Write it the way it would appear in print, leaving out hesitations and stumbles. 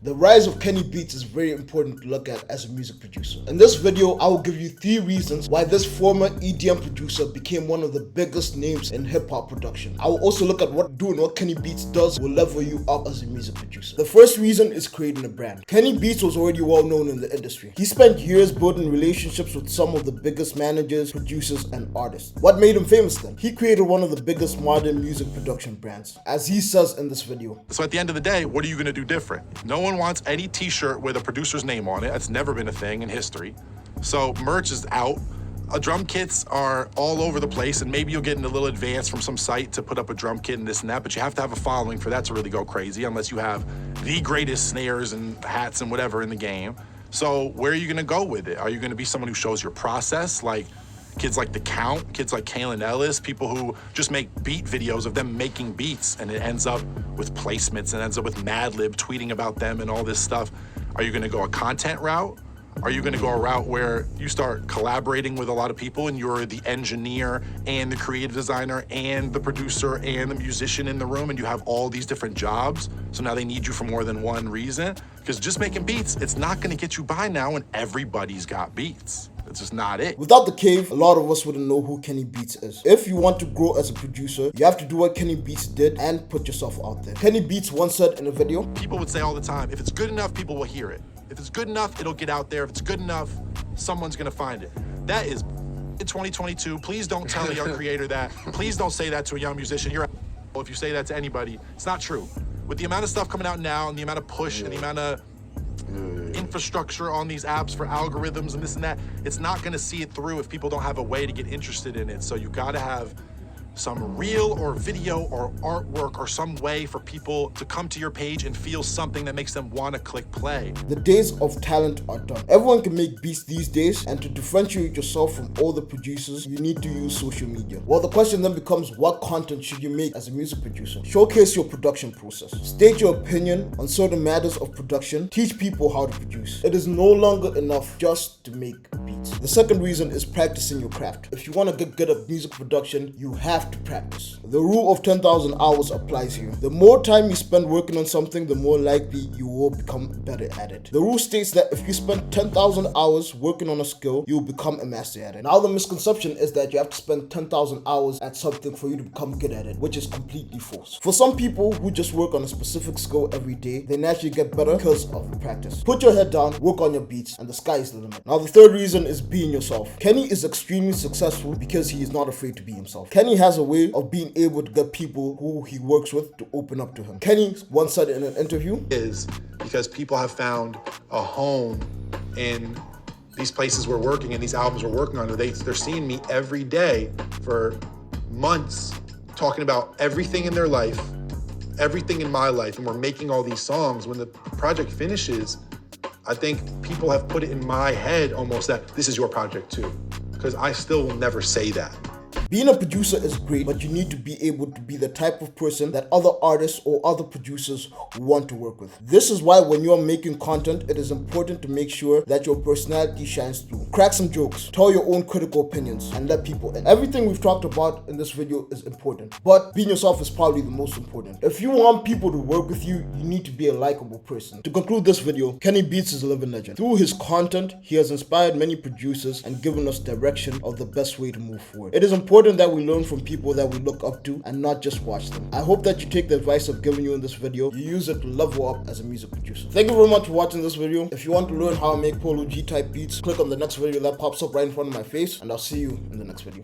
The rise of Kenny Beats is very important to look at as a music producer. In this video, I will give you 3 reasons why this former EDM producer became one of the biggest names in hip-hop production. I will also look at what doing what Kenny Beats does will level you up as a music producer. The first reason is creating a brand. Kenny Beats was already well known in the industry. He spent years building relationships with some of the biggest managers, producers, and artists. What made him famous then? He created one of the biggest modern music production brands, as he says in this video. So at the end of the day, what are you gonna do different? No one wants any t-shirt with a producer's name on it. That's never been a thing in history. So merch is out. Drum kits are all over the place, and maybe you'll get in a little advance from some site to put up a drum kit and this and that, but you have to have a following for that to really go crazy, unless you have the greatest snares and hats and whatever in the game. So where are you gonna go with it? Are you gonna be someone who shows your process, like kids like The Count, kids like Kalen Ellis, people who just make beat videos of them making beats, and it ends up with placements and ends up with Madlib tweeting about them and all this stuff? Are you gonna go a content route? Are you gonna go a route where you start collaborating with a lot of people and you're the engineer and the creative designer and the producer and the musician in the room, and you have all these different jobs, so now they need you for more than one reason? Because just making beats, it's not gonna get you by now when everybody's got beats. It's just not it. Without the cave, a lot of us wouldn't know who Kenny Beats is. If you want to grow as a producer, you have to do what Kenny Beats did and put yourself out there. Kenny Beats once said in a video, people would say all the time, if it's good enough, people will hear it. If it's good enough, it'll get out there. If it's good enough, someone's gonna find it. That is in 2022. Please don't tell a young creator that. Please don't say that to a young musician. You're if you say that to anybody. It's not true. With the amount of stuff coming out now and the amount of push and the amount of infrastructure on these apps for algorithms and this and that, it's not gonna see it through if people don't have a way to get interested in it. So you gotta have some reel or video or artwork or some way for people to come to your page and feel something that makes them want to click play. The days of talent are done. Everyone can make beats these days, and to differentiate yourself from all the producers, you need to use social media. Well, the question then becomes, what content should you make as a music producer? Showcase your production process. State your opinion on certain matters of production. Teach people how to produce. It is no longer enough just to make beats. The second reason is practicing your craft. If you want to get good at music production, you have to practice. The rule of 10,000 hours applies here. The more time you spend working on something, the more likely you will become better at it. The rule states that if you spend 10,000 hours working on a skill, you will become a master at it. Now the misconception is that you have to spend 10,000 hours at something for you to become good at it, which is completely false. For some people who just work on a specific skill every day, they naturally get better because of practice. Put your head down, work on your beats, and the sky is the limit. Now the third reason is being yourself. Kenny is extremely successful because he is not afraid to be himself. Kenny has a way of being able to get people who he works with to open up to him. Kenny once said in an interview, is because people have found a home in these places we're working and these albums we're working on. They're seeing me every day for months talking about everything in their life, everything in my life, and we're making all these songs. When the project finishes, I think people have put it in my head almost that this is your project too, because I still will never say that. Being a producer is great, but you need to be able to be the type of person that other artists or other producers want to work with. This is why when you're making content, it is important to make sure that your personality shines through. Crack some jokes, tell your own critical opinions, and let people in. Everything we've talked about in this video is important, but being yourself is probably the most important. If you want people to work with you, you need to be a likable person. To conclude this video, Kenny Beats is a living legend. Through his content, he has inspired many producers and given us direction of the best way to move forward. It is important that we learn from people that we look up to and not just watch them. I hope that you take the advice I've given you in this video, you use it to level up as a music producer. Thank you very much for watching this video. If you want to learn how I make Polo G type beats, click on the next video that pops up right in front of my face, and I'll see you in the next video.